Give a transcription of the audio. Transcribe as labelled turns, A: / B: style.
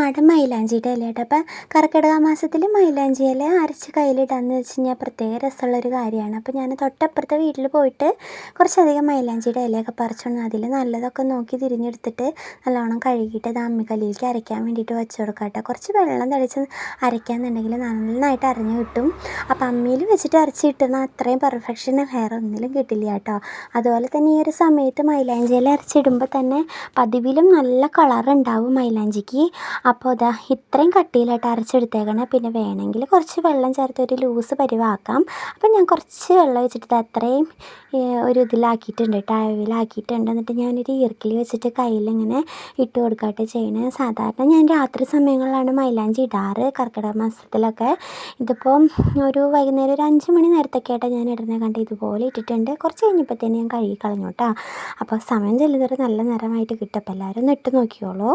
A: നാടൻ മൈലാഞ്ചിയുടെ ഇല കേട്ടോ. അപ്പം കർക്കിടക മാസത്തിൽ മൈലാഞ്ചി ഇല അരച്ച് കയ്യിലിടാന്ന് വെച്ച് കഴിഞ്ഞാൽ പ്രത്യേക രസമുള്ളൊരു കാര്യമാണ്. അപ്പോൾ ഞാൻ തൊട്ടപ്പുറത്തെ വീട്ടിൽ പോയിട്ട് കുറച്ചധികം മൈലാഞ്ചിയുടെ ഇലയൊക്കെ പറിച്ചുകൊണ്ട് അതിൽ നല്ലതൊക്കെ നോക്കി തിരിഞ്ഞെടുത്തിട്ട് നല്ലോണം കഴുകിയിട്ട് അത് അമ്മിക്കല്ലിലേക്ക് അരയ്ക്കാൻ വേണ്ടിയിട്ട് വെച്ച് കൊടുക്കാം കേട്ടോ. കുറച്ച് വെള്ളം തളിച്ച് അരയ്ക്കാന്നുണ്ടെങ്കിൽ നന്നായിട്ട് അരഞ്ഞ് കിട്ടും. അപ്പം അമ്മിയിൽ വെച്ചിട്ട് അരച്ച് കിട്ടുന്ന അത്രയും പെർഫെക്ഷൻ വേറെ ഒന്നിലും കിട്ടില്ല കേട്ടോ. അതുപോലെ തന്നെ ഈ ഒരു സമയത്ത് മൈലാഞ്ചി ഇല അരച്ചിടുമ്പോൾ തന്നെ പതിവിലും നല്ല കളറുണ്ടാവും മൈലാഞ്ചിക്ക്. അപ്പോൾ ഇതാ ഇത്രയും കട്ടിയിലായിട്ട് അരച്ചെടുത്തേക്കണം. പിന്നെ വേണമെങ്കിൽ കുറച്ച് വെള്ളം ചേർത്ത് ഒരു ലൂസ് പരിവാക്കാം. അപ്പം ഞാൻ കുറച്ച് വെള്ളം വെച്ചിട്ട് അത്രയും ഒരു ഇതിലാക്കിയിട്ടുണ്ട് കേട്ടോ, അളവിലാക്കിയിട്ടുണ്ട്. എന്നിട്ട് ഞാനൊരു ഈർക്കിൽ വെച്ചിട്ട് കയ്യിലിങ്ങനെ ഇട്ട് കൊടുക്കാട്ട് ചെയ്യണേ. സാധാരണ ഞാൻ രാത്രി സമയങ്ങളിലാണ് മൈലാഞ്ചി ഇടാറ് കർക്കിടക മാസത്തിലൊക്കെ. ഇതിപ്പോൾ ഒരു വൈകുന്നേരം ഒരു 5 മണി നേരത്തൊക്കെ ആയിട്ടാണ് ഞാൻ ഇടുന്നത്. കണ്ട് ഇതുപോലെ ഇട്ടിട്ടുണ്ട്. കുറച്ച് കഴിഞ്ഞപ്പോഴത്തേന് ഞാൻ കഴുകി കളഞ്ഞു കേട്ടോ. അപ്പോൾ സമയം ചെല്ലുന്നവരെ നല്ല നിറമായിട്ട് കിട്ടും. അപ്പോൾ എല്ലാവരും ഒന്ന് ഇട്ട് നോക്കിയോളൂ.